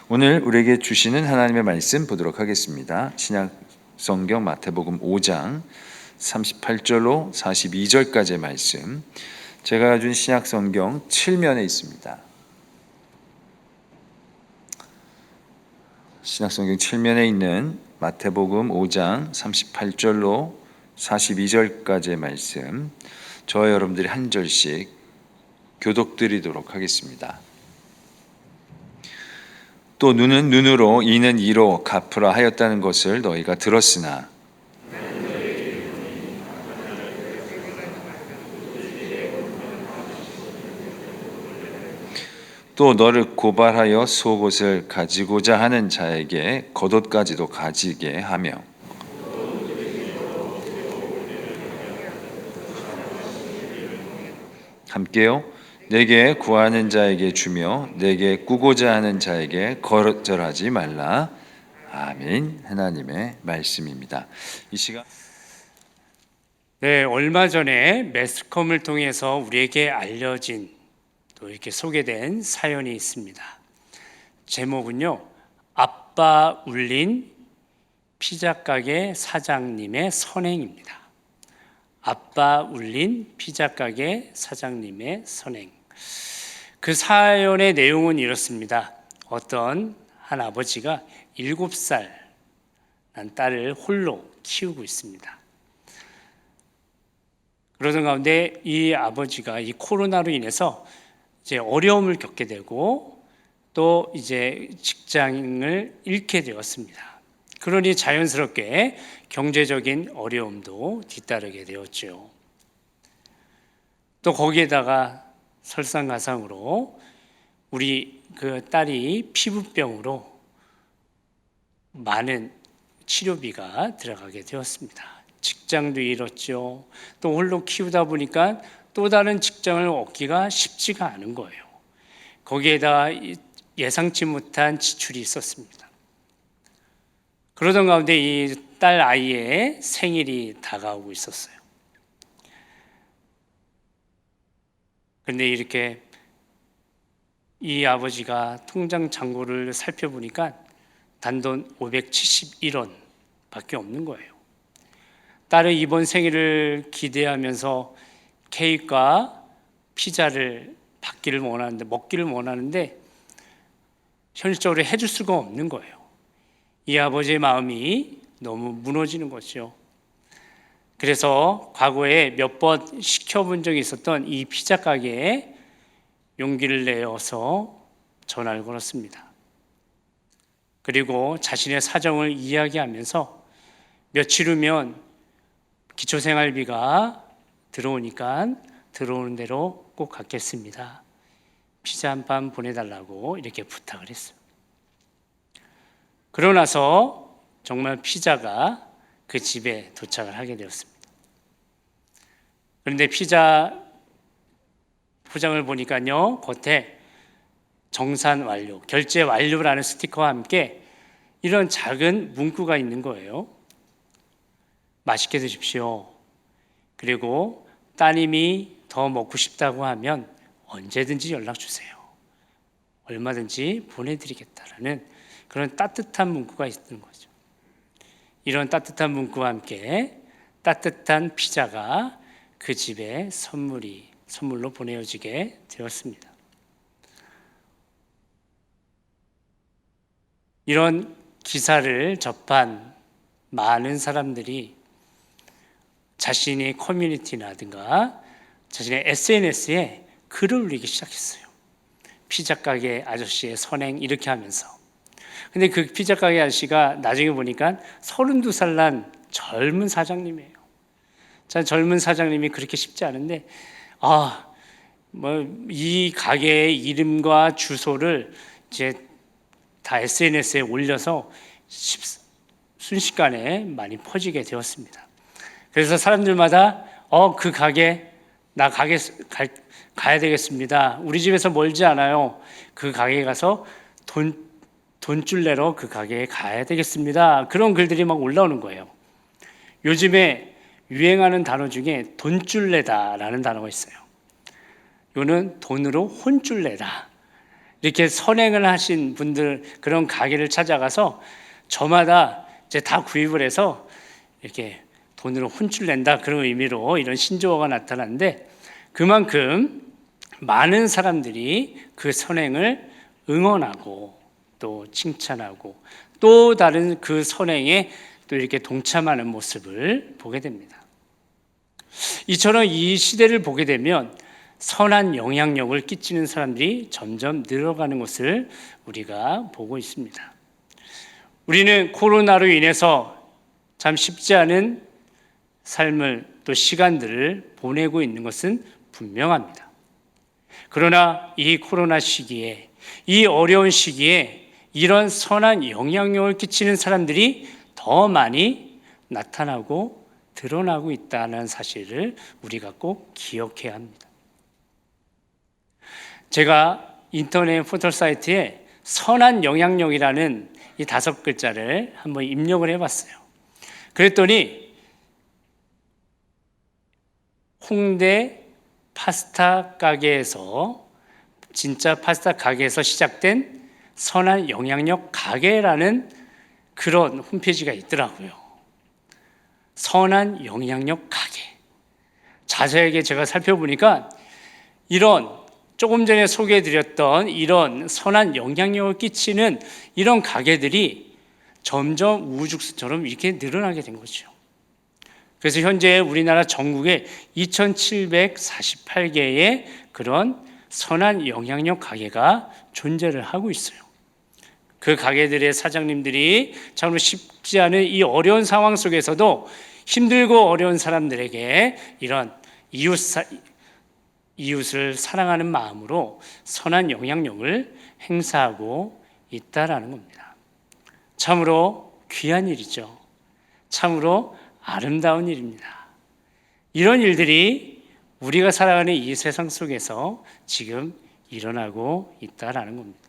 오늘 우리에게 주시는 하나님의 말씀 보도록 하겠습니다. 신약 성경 마태복음 5장 38절로 42절까지의 말씀. 제가 가진 신약 성경 7면에 있습니다. 신약 성경 7면에 있는 마태복음 5장 38절로 42절까지의 말씀. 저와 여러분들이 한 절씩 교독드리도록 하겠습니다. 또 눈은 눈으로 이는 이로 갚으라 하였다는 것을 너희가 들었으나 또 너를 고발하여 속옷을 가지고자 하는 자에게 겉옷까지도 가지게 하며 함께요. 내게 구하는 자에게 주며 내게 꾸고자 하는 자에게 거절하지 말라. 아멘. 하나님의 말씀입니다. 이 시간 얼마 전에 매스컴을 통해서 우리에게 알려진 또 이렇게 소개된 사연이 있습니다. 제목은요, 아빠 울린 피자 가게 사장님의 선행입니다. 아빠 울린 피자 가게 사장님의 선행. 그 사연의 내용은 이렇습니다. 어떤 한 아버지가 7살 난 딸을 홀로 키우고 있습니다. 그러던 가운데 이 아버지가 이 코로나로 인해서 이제 어려움을 겪게 되고 또 이제 직장을 잃게 되었습니다. 그러니 자연스럽게 경제적인 어려움도 뒤따르게 되었죠. 또 거기에다가 설상가상으로 우리 그 딸이 피부병으로 많은 치료비가 들어가게 되었습니다. 직장도 잃었죠. 또 홀로 키우다 보니까 또 다른 직장을 얻기가 쉽지가 않은 거예요. 거기에다 예상치 못한 지출이 있었습니다. 그러던 가운데 이 딸 아이의 생일이 다가오고 있었어요. 그런데 이렇게 이 아버지가 통장 잔고를 살펴보니까 단돈 571원 밖에 없는 거예요. 딸의 이번 생일을 기대하면서 케이크와 피자를 먹기를 원하는데 현실적으로 해줄 수가 없는 거예요. 이 아버지의 마음이 너무 무너지는 거죠. 그래서 과거에 몇 번 시켜본 적이 있었던 이 피자 가게에 용기를 내어서 전화를 걸었습니다. 그리고 자신의 사정을 이야기하면서 며칠 후면 기초생활비가 들어오니까 들어오는 대로 꼭 갚겠습니다. 피자 한 판 보내달라고 이렇게 부탁을 했어요. 그러고 나서 정말 피자가 그 집에 도착을 하게 되었습니다. 그런데 피자 포장을 보니까요, 겉에 정산 완료, 결제 완료라는 스티커와 함께 이런 작은 문구가 있는 거예요. 맛있게 드십시오. 그리고 따님이 더 먹고 싶다고 하면 언제든지 연락 주세요. 얼마든지 보내드리겠다라는 그런 따뜻한 문구가 있는 거죠. 이런 따뜻한 문구와 함께 따뜻한 피자가 그 집에 선물로 보내어지게 되었습니다. 이런 기사를 접한 많은 사람들이 자신의 커뮤니티라든가 자신의 SNS에 글을 올리기 시작했어요. 피자 가게 아저씨의 선행 이렇게 하면서. 근데 그 피자 가게 아저씨가 나중에 보니까 32살 난 젊은 사장님이에요. 자, 젊은 사장님이 그렇게 쉽지 않은데 이 가게의 이름과 주소를 이제 다 SNS에 올려서 순식간에 많이 퍼지게 되었습니다. 그래서 사람들마다 그 가게 가야 되겠습니다. 우리 집에서 멀지 않아요. 그 가게에 가서 돈줄 내러 그 가게에 가야 되겠습니다. 그런 글들이 막 올라오는 거예요. 요즘에 유행하는 단어 중에 돈줄내다라는 단어가 있어요. 이거는 돈으로 혼줄 내다 이렇게 선행을 하신 분들 그런 가게를 찾아가서 저마다 이제 다 구입을 해서 이렇게 돈으로 혼쭐 낸다 그런 의미로 이런 신조어가 나타났는데, 그만큼 많은 사람들이 그 선행을 응원하고 또 칭찬하고 또 다른 그 선행에 또 이렇게 동참하는 모습을 보게 됩니다. 이처럼 이 시대를 보게 되면 선한 영향력을 끼치는 사람들이 점점 늘어가는 것을 우리가 보고 있습니다. 우리는 코로나로 인해서 참 쉽지 않은 삶을 또 시간들을 보내고 있는 것은 분명합니다. 그러나 이 코로나 시기에, 이 어려운 시기에 이런 선한 영향력을 끼치는 사람들이 더 많이 나타나고 드러나고 있다는 사실을 우리가 꼭 기억해야 합니다. 제가 인터넷 포털 사이트에 선한 영향력이라는 이 5글자를 한번 입력을 해봤어요. 그랬더니 홍대 파스타 가게에서, 진짜 파스타 가게에서 시작된 선한 영향력 가게라는 그런 홈페이지가 있더라고요. 선한 영향력 가게. 자세하게 제가 살펴보니까 이런 조금 전에 소개해드렸던 이런 선한 영향력을 끼치는 이런 가게들이 점점 우후죽순처럼 이렇게 늘어나게 된 거죠. 그래서 현재 우리나라 전국에 2,748개의 그런 선한 영향력 가게가 존재를 하고 있어요. 그 가게들의 사장님들이 참으로 쉽지 않은 이 어려운 상황 속에서도 힘들고 어려운 사람들에게 이런 이웃을 사랑하는 마음으로 선한 영향력을 행사하고 있다라는 겁니다. 참으로 귀한 일이죠. 참으로 아름다운 일입니다. 이런 일들이 우리가 살아가는 이 세상 속에서 지금 일어나고 있다라는 겁니다.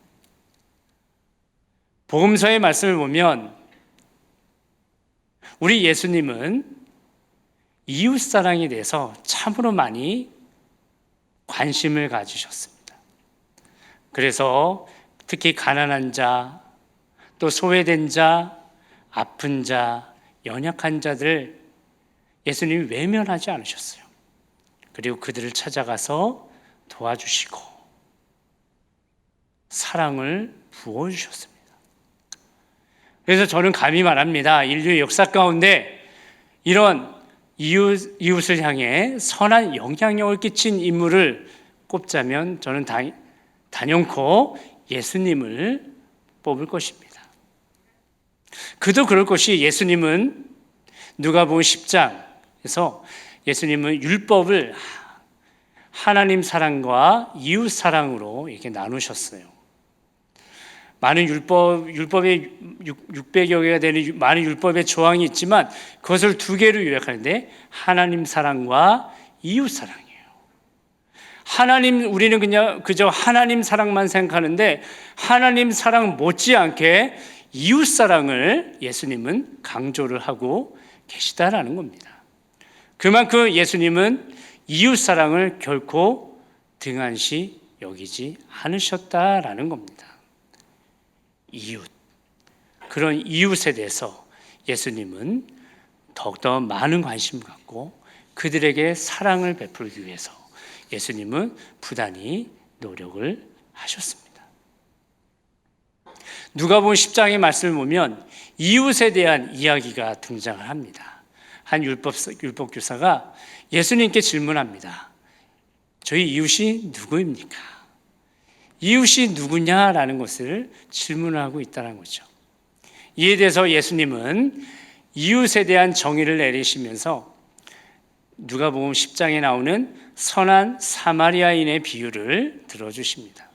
복음서의 말씀을 보면 우리 예수님은 이웃사랑에 대해서 참으로 많이 관심을 가지셨습니다. 그래서 특히 가난한 자, 또 소외된 자, 아픈 자, 연약한 자들 예수님이 외면하지 않으셨어요. 그리고 그들을 찾아가서 도와주시고 사랑을 부어주셨습니다. 그래서 저는 감히 말합니다. 인류의 역사 가운데 이런 이웃을 향해 선한 영향력을 끼친 인물을 꼽자면 저는 단연코 예수님을 뽑을 것입니다. 그도 그럴 것이, 예수님은 누가복음 10장에서 예수님은 율법을 하나님 사랑과 이웃 사랑으로 이렇게 나누셨어요. 많은 율법의 600여 개가 되는 많은 율법의 조항이 있지만 그것을 2개로 요약하는데 하나님 사랑과 이웃 사랑이에요. 우리는 그저 하나님 사랑만 생각하는데 하나님 사랑 못지않게 이웃 사랑을 예수님은 강조를 하고 계시다라는 겁니다. 그만큼 예수님은 이웃 사랑을 결코 등한시 여기지 않으셨다라는 겁니다. 이웃, 그런 이웃에 대해서 예수님은 더욱더 많은 관심을 갖고 그들에게 사랑을 베풀기 위해서 예수님은 부단히 노력을 하셨습니다. 누가복음 10장의 말씀을 보면 이웃에 대한 이야기가 등장을 합니다. 한 율법교사가 예수님께 질문합니다. 저희 이웃이 누구입니까? 이웃이 누구냐라는 것을 질문하고 있다는 거죠. 이에 대해서 예수님은 이웃에 대한 정의를 내리시면서 누가복음 10장에 나오는 선한 사마리아인의 비유를 들어주십니다.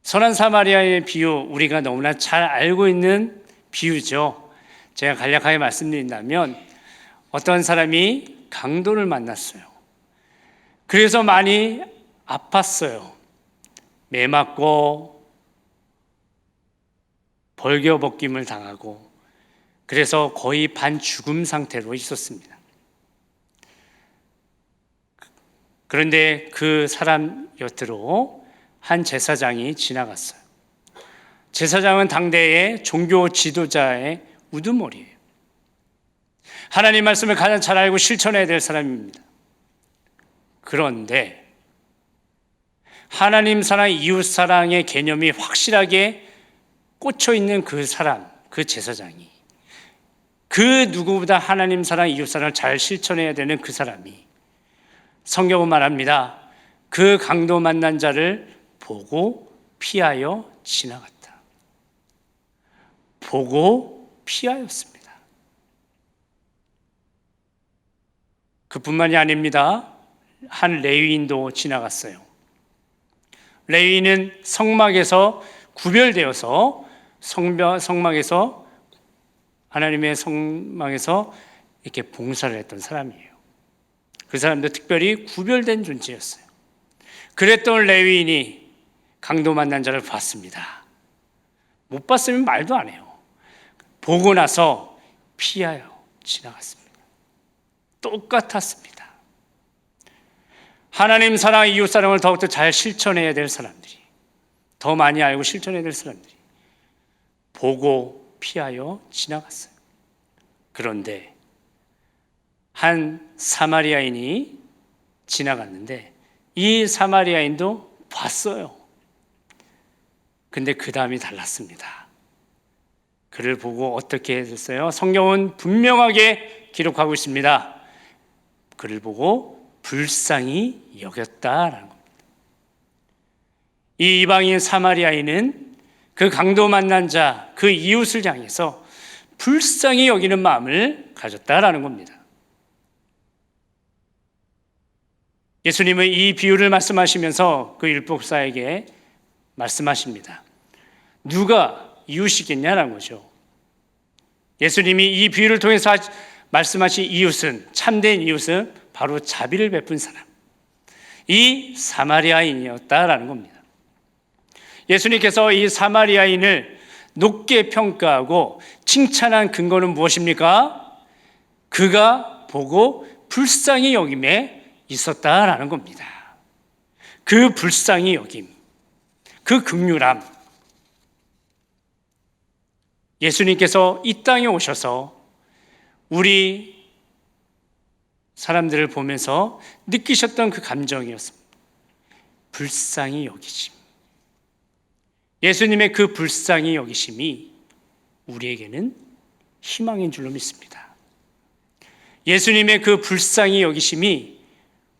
선한 사마리아인의 비유, 우리가 너무나 잘 알고 있는 비유죠. 제가 간략하게 말씀드린다면 어떤 사람이 강도를 만났어요. 그래서 많이 아팠어요. 매 맞고 벌겨벗김을 당하고 그래서 거의 반죽음 상태로 있었습니다. 그런데 그 사람 곁으로 한 제사장이 지나갔어요. 제사장은 당대의 종교 지도자의 우두머리예요. 하나님 말씀을 가장 잘 알고 실천해야 될 사람입니다. 그런데 하나님 사랑, 이웃 사랑의 개념이 확실하게 꽂혀 있는 그 사람, 그 제사장이, 그 누구보다 하나님 사랑, 이웃 사랑을 잘 실천해야 되는 그 사람이, 성경은 말합니다. 그 강도 만난 자를 보고 피하여 지나갔다. 보고 피하였습니다. 그뿐만이 아닙니다. 한 레위인도 지나갔어요. 레위인은 성막에서 구별되어서 성막에서 하나님의 성막에서 이렇게 봉사를 했던 사람이에요. 그 사람도 특별히 구별된 존재였어요. 그랬던 레위인이 강도 만난 자를 봤습니다. 못 봤으면 말도 안 해요. 보고 나서 피하여 지나갔습니다. 똑같았습니다. 하나님 사랑, 이웃 사랑을 더욱더 잘 실천해야 될 사람들이, 더 많이 알고 실천해야 될 사람들이 보고 피하여 지나갔어요. 그런데 한 사마리아인이 지나갔는데 이 사마리아인도 봤어요. 근데 그 다음이 달랐습니다. 그를 보고 어떻게 했어요? 성경은 분명하게 기록하고 있습니다. 그를 보고 불쌍히 여겼다라는 겁니다. 이 이방인 사마리아인은 그 강도 만난 자, 그 이웃을 향해서 불쌍히 여기는 마음을 가졌다라는 겁니다. 예수님은 이 비유를 말씀하시면서 그 율법사에게 말씀하십니다. 누가 이웃이겠냐라는 거죠. 예수님이 이 비유를 통해서 말씀하신 이웃은, 참된 이웃은 바로 자비를 베푼 사람, 이 사마리아인이었다라는 겁니다. 예수님께서 이 사마리아인을 높게 평가하고 칭찬한 근거는 무엇입니까? 그가 보고 불쌍히 여김에 있었다라는 겁니다. 그 불쌍히 여김, 그 긍휼함, 예수님께서 이 땅에 오셔서 우리 사람들을 보면서 느끼셨던 그 감정이었습니다. 불쌍히 여기심. 예수님의 그 불쌍히 여기심이 우리에게는 희망인 줄로 믿습니다. 예수님의 그 불쌍히 여기심이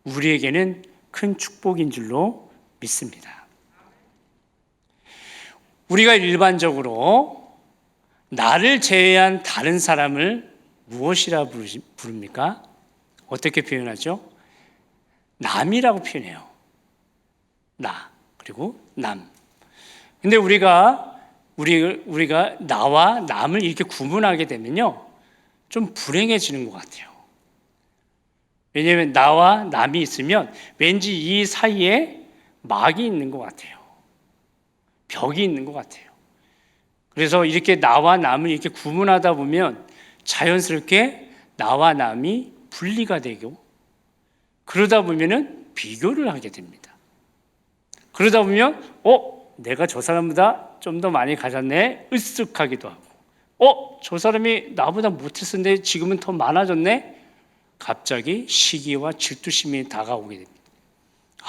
우리에게는 큰 축복인 줄로 믿습니다. 우리가 일반적으로 나를 제외한 다른 사람을 무엇이라 부릅니까? 어떻게 표현하죠? 남이라고 표현해요. 나, 그리고 남. 근데 우리가 나와 남을 이렇게 구분하게 되면요, 좀 불행해지는 것 같아요. 왜냐하면 나와 남이 있으면 왠지 이 사이에 막이 있는 것 같아요. 벽이 있는 것 같아요. 그래서 이렇게 나와 남을 이렇게 구분하다 보면 자연스럽게 나와 남이 분리가 되고, 그러다 보면은 비교를 하게 됩니다. 그러다 보면 내가 저 사람보다 좀 더 많이 가졌네, 으쓱하기도 하고, 저 사람이 나보다 못했었는데 지금은 더 많아졌네, 갑자기 시기와 질투심이 다가오게 됩니다.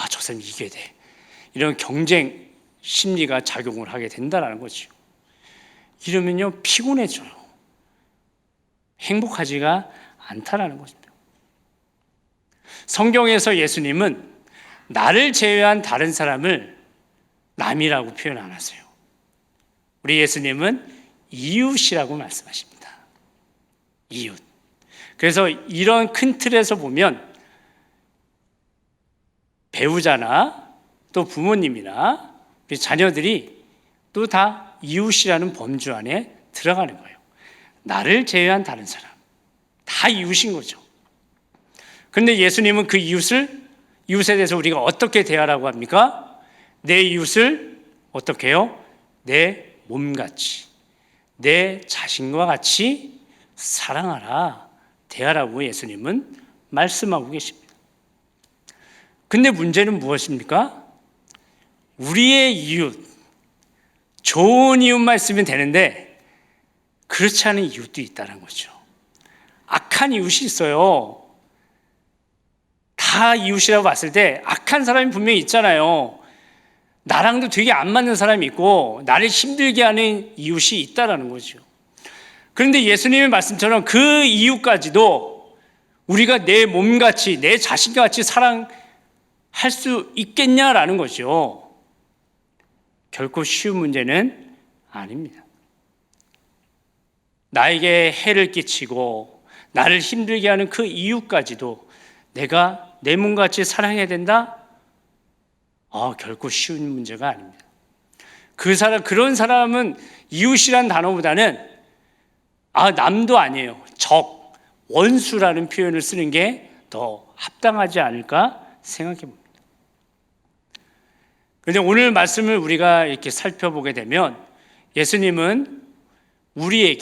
저 사람이 이겨야 돼, 이런 경쟁 심리가 작용을 하게 된다는 거죠. 이러면요, 피곤해져요. 행복하지가 않다라는 것입니다. 성경에서 예수님은 나를 제외한 다른 사람을 남이라고 표현 안 하세요. 우리 예수님은 이웃이라고 말씀하십니다. 이웃. 그래서 이런 큰 틀에서 보면 배우자나 또 부모님이나 우리 자녀들이 또 다 이웃이라는 범주 안에 들어가는 거예요. 나를 제외한 다른 사람, 다 이웃인 거죠. 그런데 예수님은 그 이웃에 대해서 우리가 어떻게 대하라고 합니까? 내 이웃을 어떻게 해요? 내 몸같이, 내 자신과 같이 사랑하라, 대하라고 예수님은 말씀하고 계십니다. 근데 문제는 무엇입니까? 우리의 이웃, 좋은 이웃만 있으면 되는데 그렇지 않은 이웃도 있다는 거죠. 악한 이웃이 있어요. 다 이웃이라고 봤을 때 악한 사람이 분명히 있잖아요. 나랑도 되게 안 맞는 사람이 있고 나를 힘들게 하는 이웃이 있다라는 거죠. 그런데 예수님의 말씀처럼 그 이웃까지도 우리가 내 몸같이 내 자신같이 사랑할 수 있겠냐라는 거죠. 결코 쉬운 문제는 아닙니다. 나에게 해를 끼치고 나를 힘들게 하는 그 이웃까지도 내가 내 몸같이 사랑해야 된다? 결코 쉬운 문제가 아닙니다. 그런 사람은 이웃이란 단어보다는 남도 아니에요. 적, 원수라는 표현을 쓰는 게 더 합당하지 않을까 생각해 봅니다. 그런데 오늘 말씀을 우리가 이렇게 살펴보게 되면 예수님은 우리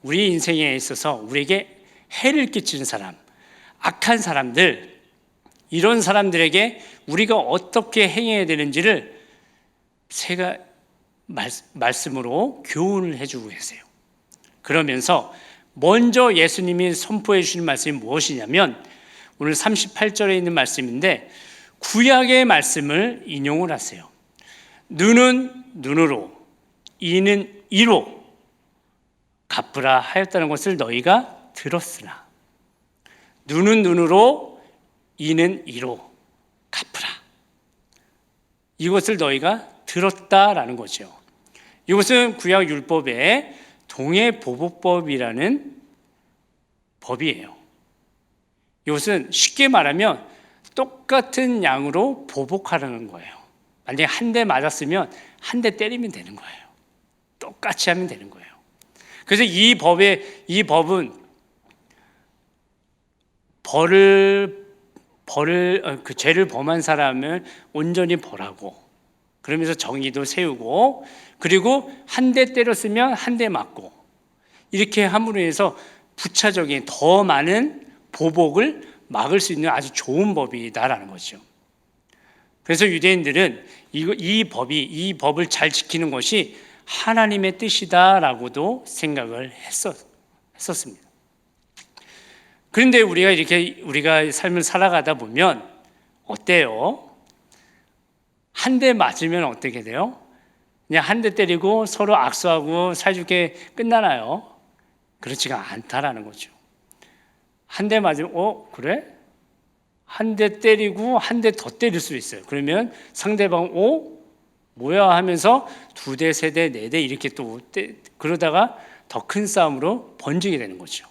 인생에 있어서 우리에게 해를 끼치는 사람, 악한 사람들, 이런 사람들에게 우리가 어떻게 행해야 되는지를 제가 말씀으로 교훈을 해주고 계세요. 그러면서 먼저 예수님이 선포해 주시는 말씀이 무엇이냐면 오늘 38절에 있는 말씀인데 구약의 말씀을 인용을 하세요. 눈은 눈으로, 이는 이로 갚으라 하였다는 것을 너희가 들었으나 눈은 눈으로, 이는 이로 갚으라. 이것을 너희가 들었다라는 거죠. 이것은 구약 율법의 동해보복법이라는 법이에요. 이것은 쉽게 말하면 똑같은 양으로 보복하라는 거예요. 만약에 한 대 맞았으면 한 대 때리면 되는 거예요. 똑같이 하면 되는 거예요. 그래서 이 법은 그 죄를 범한 사람을 온전히 벌하고 그러면서 정의도 세우고 그리고 한 대 때렸으면 한 대 맞고 이렇게 함으로 해서 부차적인 더 많은 보복을 막을 수 있는 아주 좋은 법이다라는 거죠. 그래서 유대인들은 이 법을 잘 지키는 것이 하나님의 뜻이다라고도 생각을 했었습니다. 그런데 우리가 삶을 살아가다 보면 어때요? 한 대 맞으면 어떻게 돼요? 그냥 한 대 때리고 서로 악수하고 사이좋게 끝나나요? 그렇지가 않다라는 거죠. 한 대 맞으면 그래? 한 대 때리고 한 대 더 때릴 수 있어요. 그러면 상대방 뭐야 하면서 두 대, 세 대, 네 대 이렇게 또 그러다가 더 큰 싸움으로 번지게 되는 거죠.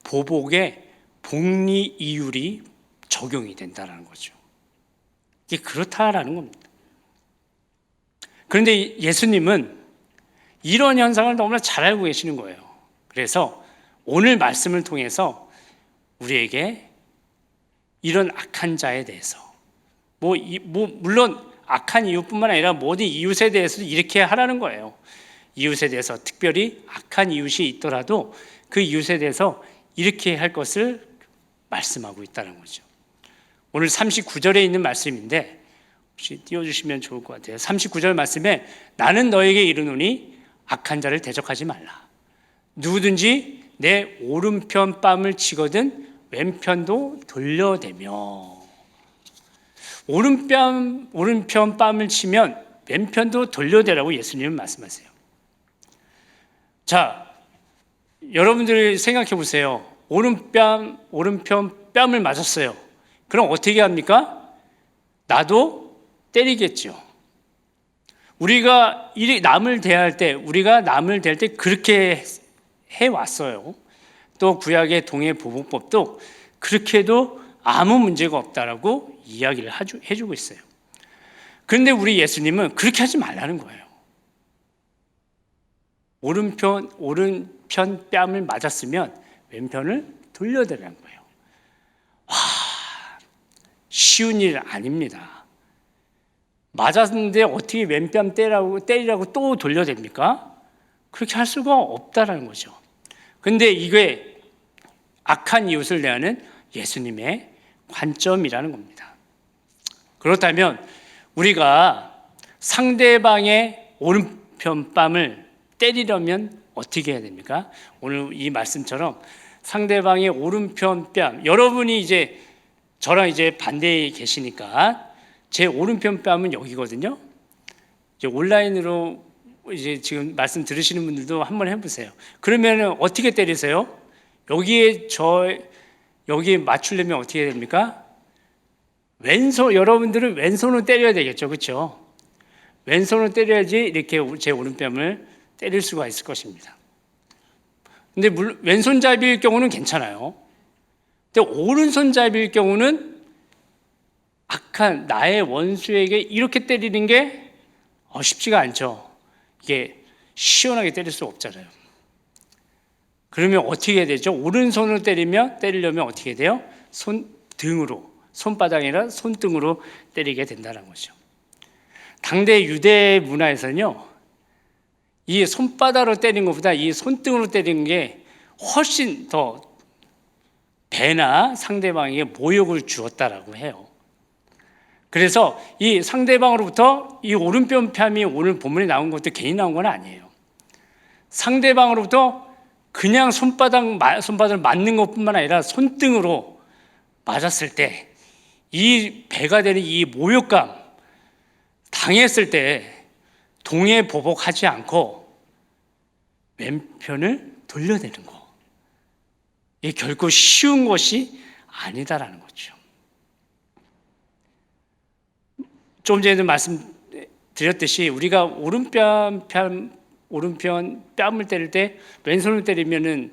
보복에 복리 이율이 적용이 된다는 거죠. 이게 그렇다라는 겁니다. 그런데 예수님은 이런 현상을 너무나 잘 알고 계시는 거예요. 그래서 오늘 말씀을 통해서 우리에게 이런 악한 자에 대해서 물론 악한 이웃뿐만 아니라 모든 이웃에 대해서도 이렇게 하라는 거예요. 이웃에 대해서 특별히 악한 이웃이 있더라도 그 이웃에 대해서 이렇게 할 것을 말씀하고 있다는 거죠. 오늘 39절에 있는 말씀인데 혹시 띄워주시면 좋을 것 같아요. 39절 말씀에 나는 너에게 이르노니 악한 자를 대적하지 말라. 누구든지 내 오른편 뺨을 치거든 왼편도 돌려대며. 오른편 뺨을 치면 왼편도 돌려대라고 예수님은 말씀하세요. 자, 여러분들이 생각해 보세요. 오른편 뺨을 맞았어요. 그럼 어떻게 합니까? 나도 때리겠죠. 우리가 남을 대할 때 그렇게 해왔어요. 또 구약의 동해보복법도 그렇게 해도 아무 문제가 없다라고 이야기를 해주고 있어요. 그런데 우리 예수님은 그렇게 하지 말라는 거예요. 오른편 뺨을 맞았으면 왼편을 돌려대라는 거예요. 쉬운 일 아닙니다. 맞았는데 어떻게 왼뺨 때리라고 또 돌려댑니까? 그렇게 할 수가 없다라는 거죠. 근데 이게 악한 이웃을 대하는 예수님의 관점이라는 겁니다. 그렇다면 우리가 상대방의 오른편 뺨을 때리려면 어떻게 해야 됩니까? 오늘 이 말씀처럼 상대방의 오른편 뺨, 여러분이 이제 저랑 이제 반대에 계시니까 제 오른편 뺨은 여기거든요. 이제 온라인으로 이제 지금 말씀 들으시는 분들도 한번 해보세요. 그러면 어떻게 때리세요? 여기에 맞추려면 어떻게 해야 됩니까? 여러분들은 왼손으로 때려야 되겠죠, 그렇죠? 왼손으로 때려야지 이렇게 제 오른뺨을 때릴 수가 있을 것입니다. 근데 물론 왼손잡이일 경우는 괜찮아요. 근데 오른손잡이일 경우는 악한 나의 원수에게 이렇게 때리는 게 쉽지가 않죠. 이게 시원하게 때릴 수 없잖아요. 그러면 어떻게 해야 되죠? 오른손으로 때리려면 어떻게 돼요? 손바닥이나 손등으로 때리게 된다는 거죠. 당대 유대 문화에서는요, 이 손바닥으로 때리는 것보다 이 손등으로 때리는 게 훨씬 더 배나 상대방에게 모욕을 주었다라고 해요. 그래서 이 상대방으로부터 이 오른편 뺨이 오늘 본문에 나온 것도 괜히 나온 건 아니에요. 상대방으로부터 그냥 손바닥을 맞는 것뿐만 아니라 손등으로 맞았을 때 이 배가 되는 이 모욕감 당했을 때 동해 보복하지 않고 왼편을 돌려대는 거, 이게 결코 쉬운 것이 아니다라는 거죠. 좀 전에도 말씀드렸듯이 우리가 오른편 뺨을 때릴 때 왼손을 때리면은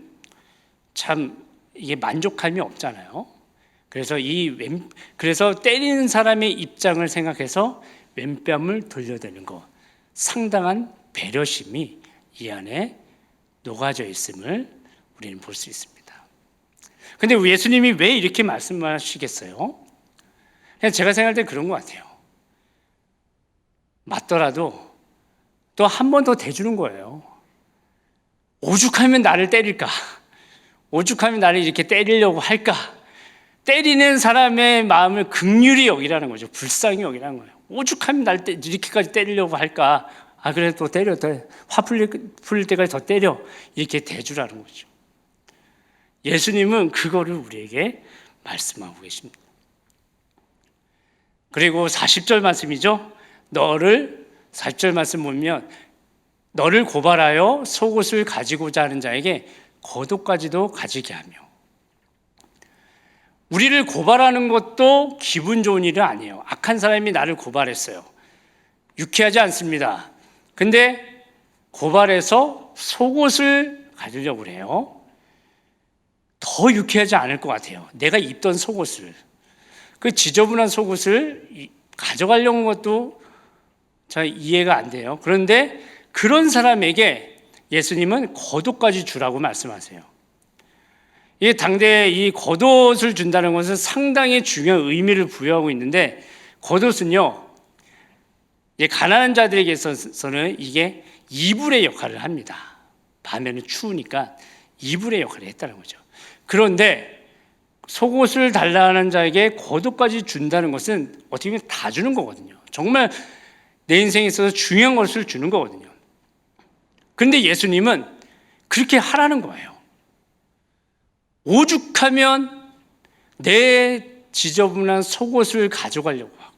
참 이게 만족감이 없잖아요. 그래서 때리는 사람의 입장을 생각해서 왼뺨을 돌려대는 것, 상당한 배려심이 이 안에 녹아져 있음을 우리는 볼 수 있습니다. 근데 예수님이 왜 이렇게 말씀하시겠어요? 그냥 제가 생각할 때 그런 것 같아요. 맞더라도 또 한 번 더 대주는 거예요. 오죽하면 나를 때릴까? 오죽하면 나를 이렇게 때리려고 할까? 때리는 사람의 마음을 긍휼히 여기라는 거죠. 불쌍히 여기라는 거예요. 오죽하면 나를 이렇게까지 때리려고 할까? 그래 또 때려. 화 풀릴 때까지 더 때려. 이렇게 대주라는 거죠. 예수님은 그거를 우리에게 말씀하고 계십니다. 그리고 40절 말씀이죠. 40절 말씀 보면 너를 고발하여 속옷을 가지고자 하는 자에게 겉옷까지도 가지게 하며, 우리를 고발하는 것도 기분 좋은 일은 아니에요. 악한 사람이 나를 고발했어요. 유쾌하지 않습니다. 근데 고발해서 속옷을 가지려고 그래요. 더 유쾌하지 않을 것 같아요. 내가 입던 속옷을, 그 지저분한 속옷을 가져가려는 것도 잘 이해가 안 돼요. 그런데 그런 사람에게 예수님은 겉옷까지 주라고 말씀하세요. 이 당대에 이 겉옷을 준다는 것은 상당히 중요한 의미를 부여하고 있는데, 겉옷은요, 가난한 자들에게 있어서는 이게 이불의 역할을 합니다. 밤에는 추우니까 이불의 역할을 했다는 거죠. 그런데 속옷을 달라는 자에게 겉옷까지 준다는 것은 어떻게 보면 다 주는 거거든요. 정말 내 인생에 있어서 중요한 것을 주는 거거든요. 그런데 예수님은 그렇게 하라는 거예요. 오죽하면 내 지저분한 속옷을 가져가려고 하고,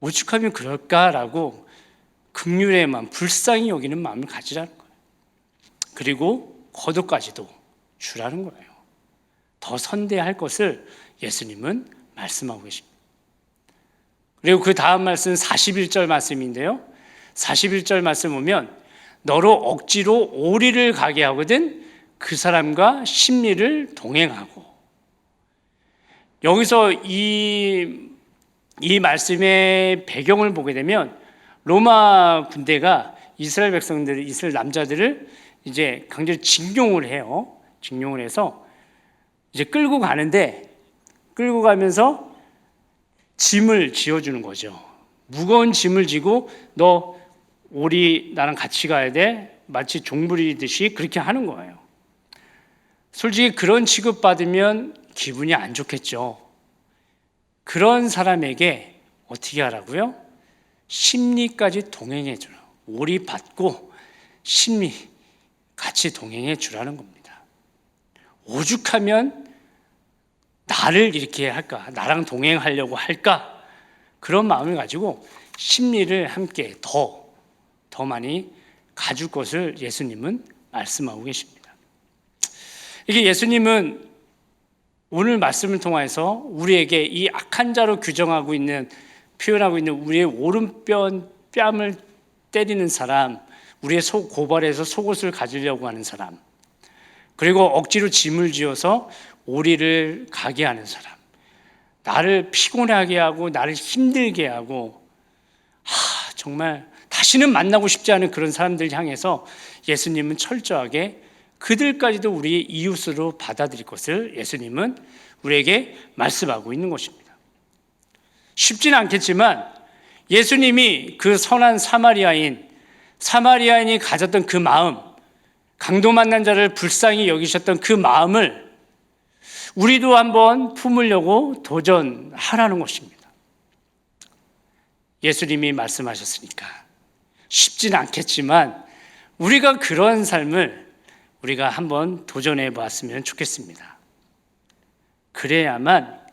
오죽하면 그럴까라고 긍휼의 마음, 불쌍히 여기는 마음을 가지라는 거예요. 그리고 겉옷까지도 주라는 거예요. 더 선대할 것을 예수님은 말씀하고 계십니다. 그리고 그 다음 말씀 41절 말씀인데요, 41절 말씀 보면 너로 억지로 오리를 가게 하거든 그 사람과 심리를 동행하고, 여기서 이 말씀의 배경을 보게 되면 로마 군대가 이스라엘 백성들, 이스라엘 남자들을 이제 강제로 징용을 해요. 징용을 해서 이제 끌고 가면서 짐을 지어주는 거죠. 무거운 짐을 지고 너 오리 나랑 같이 가야 돼, 마치 종부리듯이 그렇게 하는 거예요. 솔직히 그런 취급받으면 기분이 안 좋겠죠. 그런 사람에게 어떻게 하라고요? 심리까지 동행해 주라. 오리 받고 심리 같이 동행해 주라는 겁니다. 오죽하면 나를 이렇게 할까? 나랑 동행하려고 할까? 그런 마음을 가지고 심리를 함께 더 많이 가질 것을 예수님은 말씀하고 계십니다. 이게 예수님은 오늘 말씀을 통해서 우리에게 이 악한 자로 규정하고 있는, 표현하고 있는 우리의 오른뺨을 때리는 사람, 우리의 고발에서 속옷을 가지려고 하는 사람, 그리고 억지로 짐을 지어서 오리를 가게 하는 사람, 나를 피곤하게 하고 나를 힘들게 하고 정말 다시는 만나고 싶지 않은 그런 사람들 향해서 예수님은 철저하게 그들까지도 우리의 이웃으로 받아들일 것을 예수님은 우리에게 말씀하고 있는 것입니다. 쉽지는 않겠지만 예수님이 그 선한 사마리아인이 가졌던 그 마음, 강도 만난 자를 불쌍히 여기셨던 그 마음을 우리도 한번 품으려고 도전하라는 것입니다. 예수님이 말씀하셨으니까 쉽지는 않겠지만 우리가 그런 삶을 우리가 한번 도전해 보았으면 좋겠습니다. 그래야만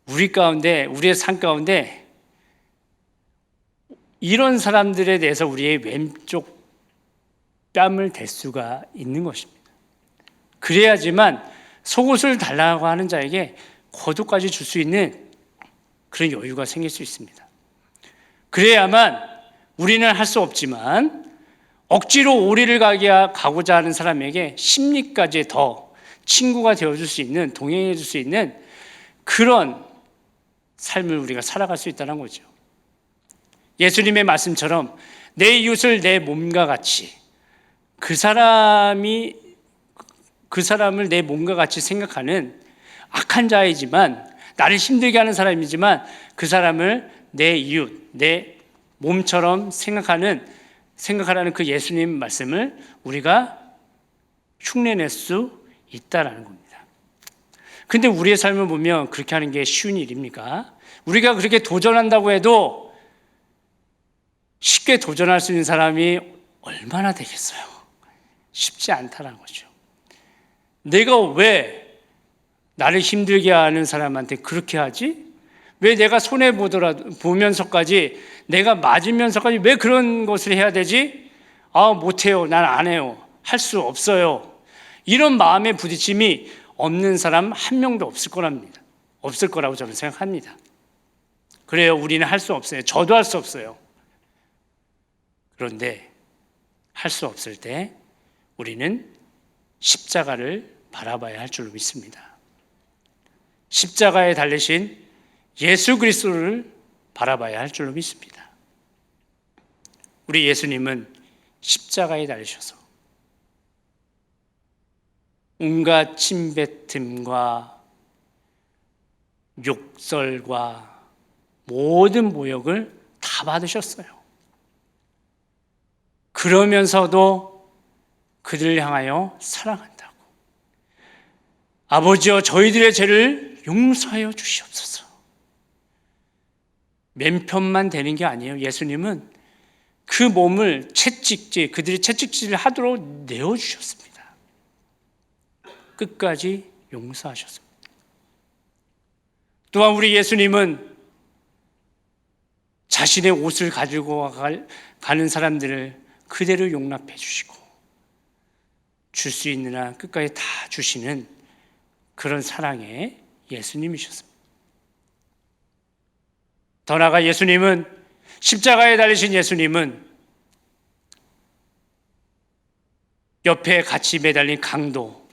우리 가운데, 우리의 삶 가운데 이런 사람들에 대해서 우리의 왼쪽 뺨을 댈 수가 있는 것입니다. 그래야지만 속옷을 달라고 하는 자에게 겉옷까지 줄 수 있는 그런 여유가 생길 수 있습니다. 그래야만 우리는 할 수 없지만 억지로 오리를 가고자 하는 사람에게 심리까지 더 친구가 되어줄 수 있는, 동행해 줄 수 있는 그런 삶을 우리가 살아갈 수 있다는 거죠. 예수님의 말씀처럼 내 이웃을 내 몸과 같이, 그 사람을 내 몸과 같이 생각하는 악한 자이지만, 나를 힘들게 하는 사람이지만 그 사람을 내 이웃, 내 몸처럼 생각하라는 그 예수님 말씀을 우리가 흉내낼 수 있다라는 겁니다. 근데 우리의 삶을 보면 그렇게 하는 게 쉬운 일입니까? 우리가 그렇게 도전한다고 해도 쉽게 도전할 수 있는 사람이 얼마나 되겠어요? 쉽지 않다는 거죠. 내가 왜 나를 힘들게 하는 사람한테 그렇게 하지? 왜 내가 보면서까지, 내가 맞으면서까지 왜 그런 것을 해야 되지? 못해요. 난 안 해요. 할 수 없어요. 이런 마음의 부딪힘이 없는 사람 한 명도 없을 거랍니다. 없을 거라고 저는 생각합니다. 그래요. 우리는 할 수 없어요. 저도 할 수 없어요. 그런데 할 수 없을 때 우리는 십자가를 바라봐야 할 줄로 믿습니다. 십자가에 달리신 예수 그리스도를 바라봐야 할 줄로 믿습니다. 우리 예수님은 십자가에 달리셔서 온갖 침뱉음과 욕설과 모든 모욕을 다 받으셨어요. 그러면서도 그들을 향하여 사랑한다고, 아버지여 저희들의 죄를 용서하여 주시옵소서. 맨편만 되는 게 아니에요. 예수님은 그 몸을 그들이 채찍질을 하도록 내어주셨습니다. 끝까지 용서하셨습니다. 또한 우리 예수님은 자신의 옷을 가지고 가는 사람들을 그대로 용납해 주시고 줄 수 있는 한 끝까지 다 주시는 그런 사랑의 예수님이셨습니다. 더 나아가 예수님은, 십자가에 달리신 예수님은 옆에 같이 매달린 강도,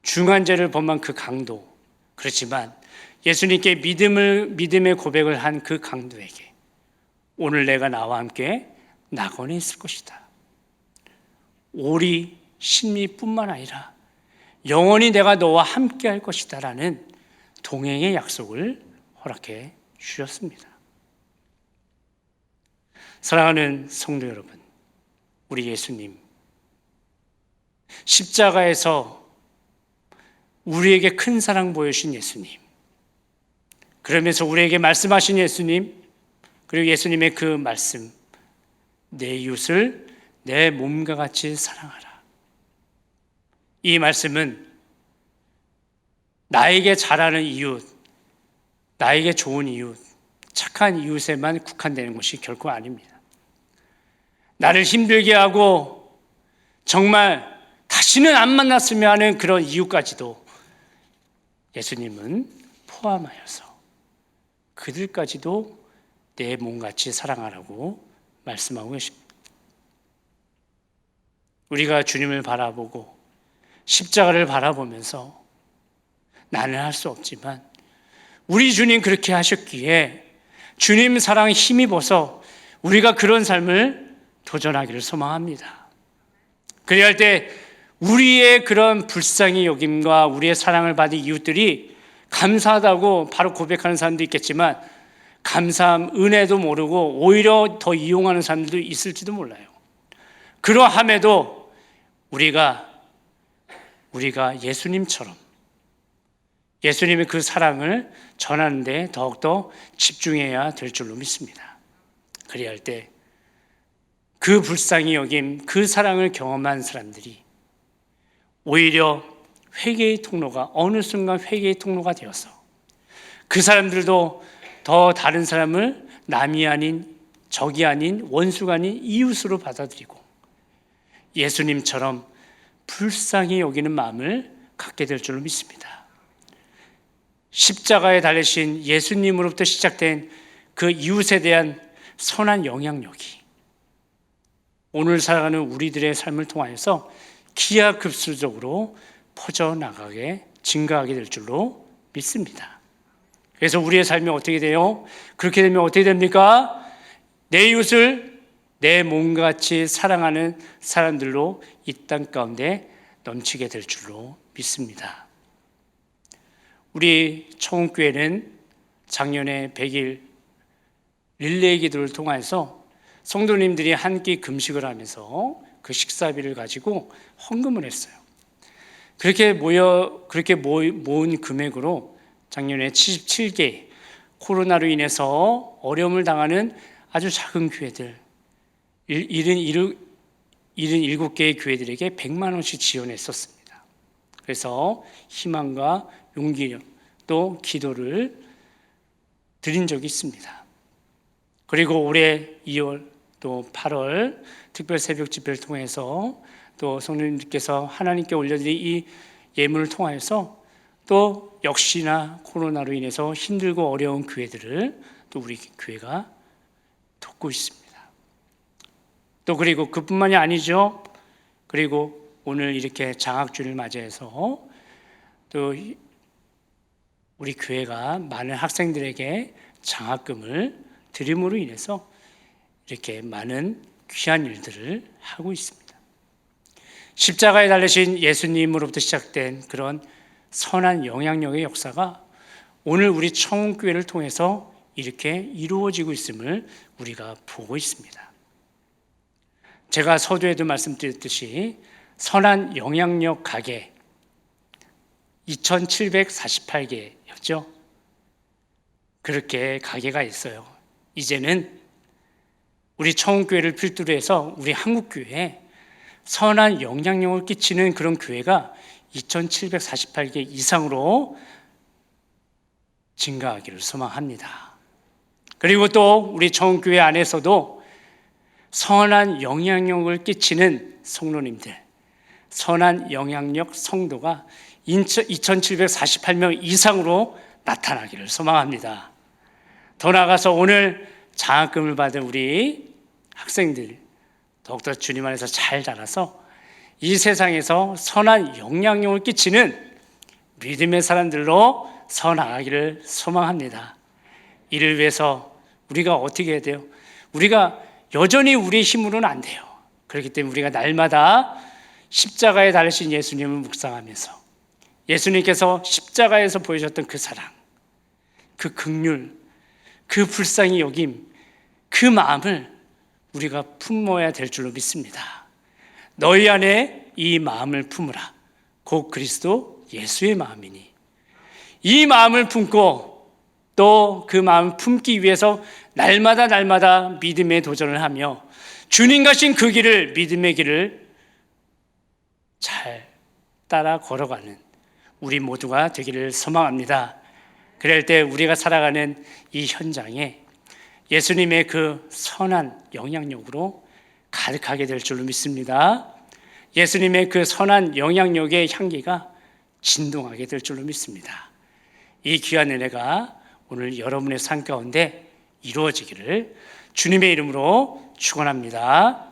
중한 죄를 범한 그 강도, 그렇지만 예수님께 믿음의 고백을 한 그 강도에게 오늘 내가 나와 함께 낙원에 있을 것이다, 오리 심리뿐만 아니라 영원히 내가 너와 함께 할 것이다 라는 동행의 약속을 허락해 주셨습니다. 사랑하는 성도 여러분, 우리 예수님 십자가에서 우리에게 큰 사랑 보여주신 예수님, 그러면서 우리에게 말씀하신 예수님, 그리고 예수님의 그 말씀, 내 이웃을 내 몸과 같이 사랑하라. 이 말씀은 나에게 잘하는 이웃, 나에게 좋은 이웃, 착한 이웃에만 국한되는 것이 결코 아닙니다. 나를 힘들게 하고 정말 다시는 안 만났으면 하는 그런 이웃까지도 예수님은 포함하여서 그들까지도 내 몸같이 사랑하라고 말씀하고 계십니다. 우리가 주님을 바라보고 십자가를 바라보면서 나는 할 수 없지만 우리 주님 그렇게 하셨기에 주님 사랑에 힘입어서 우리가 그런 삶을 도전하기를 소망합니다. 그래야 할 때 우리의 그런 불쌍히 여김과 우리의 사랑을 받은 이웃들이 감사하다고 바로 고백하는 사람도 있겠지만 감사함, 은혜도 모르고 오히려 더 이용하는 사람들도 있을지도 몰라요. 그러함에도 우리가 예수님처럼 예수님의 그 사랑을 전하는 데 더욱더 집중해야 될 줄로 믿습니다. 그래야 할 때 그 불쌍히 여김, 그 사랑을 경험한 사람들이 오히려 회개의 통로가 어느 순간 회개의 통로가 되어서 그 사람들도 더 다른 사람을 남이 아닌 적이 아닌 원수가 아닌 이웃으로 받아들이고 예수님처럼 불쌍히 여기는 마음을 갖게 될 줄로 믿습니다. 십자가에 달리신 예수님으로부터 시작된 그 이웃에 대한 선한 영향력이 오늘 살아가는 우리들의 삶을 통하여서 기하급수적으로 퍼져나가게 증가하게 될 줄로 믿습니다. 그래서 우리의 삶이 어떻게 돼요? 그렇게 되면 어떻게 됩니까? 내 이웃을 내 몸같이 사랑하는 사람들로 이 땅 가운데 넘치게 될 줄로 믿습니다. 우리 청운교회는 작년에 100일 릴레이 기도를 통해서 성도님들이 한 끼 금식을 하면서 그 식사비를 가지고 헌금을 했어요. 그렇게 모은 금액으로 작년에 77개 코로나로 인해서 어려움을 당하는 아주 작은 교회들 77개의 교회들에게 100만 원씩 지원했었습니다. 그래서 희망과 용기 또 기도를 드린 적이 있습니다. 그리고 올해 2월 또 8월 특별 새벽 집회를 통해서 또 성도님들께서 하나님께 올려드린 이 예물을 통해서 또 역시나 코로나로 인해서 힘들고 어려운 교회들을 또 우리 교회가 돕고 있습니다. 또 그리고 그뿐만이 아니죠. 그리고 오늘 이렇게 장학주를 맞이해서 또 우리 교회가 많은 학생들에게 장학금을 드림으로 인해서 이렇게 많은 귀한 일들을 하고 있습니다. 십자가에 달리신 예수님으로부터 시작된 그런 선한 영향력의 역사가 오늘 우리 청운교회를 통해서 이렇게 이루어지고 있음을 우리가 보고 있습니다. 제가 서두에도 말씀드렸듯이 선한 영향력 가게 2748개였죠. 그렇게 가게가 있어요. 이제는 우리 청운교회를 필두로 해서 우리 한국교회에 선한 영향력을 끼치는 그런 교회가 2748개 이상으로 증가하기를 소망합니다. 그리고 또 우리 청운교회 안에서도 선한 영향력을 끼치는 성도님들, 선한 영향력 성도가 2748명 이상으로 나타나기를 소망합니다. 더 나아가서 오늘 장학금을 받은 우리 학생들 더욱더 주님 안에서 잘 자라서 이 세상에서 선한 영향력을 끼치는 믿음의 사람들로 서나가기를 소망합니다. 이를 위해서 우리가 어떻게 해야 돼요? 우리가 여전히 우리의 힘으로는 안 돼요. 그렇기 때문에 우리가 날마다 십자가에 달리신 예수님을 묵상하면서 예수님께서 십자가에서 보여주셨던 그 사랑, 그 긍휼, 그 불쌍히 여김, 그 마음을 우리가 품어야 될 줄로 믿습니다. 너희 안에 이 마음을 품으라. 곧 그리스도 예수의 마음이니 이 마음을 품고 또 그 마음 품기 위해서 날마다 믿음의 도전을 하며 주님 가신 그 길을, 믿음의 길을 잘 따라 걸어가는 우리 모두가 되기를 소망합니다. 그럴 때 우리가 살아가는 이 현장에 예수님의 그 선한 영향력으로 가득하게 될 줄로 믿습니다. 예수님의 그 선한 영향력의 향기가 진동하게 될 줄로 믿습니다. 이 귀한 은혜가 오늘 여러분의 삶 가운데 이루어지기를 주님의 이름으로 축원합니다.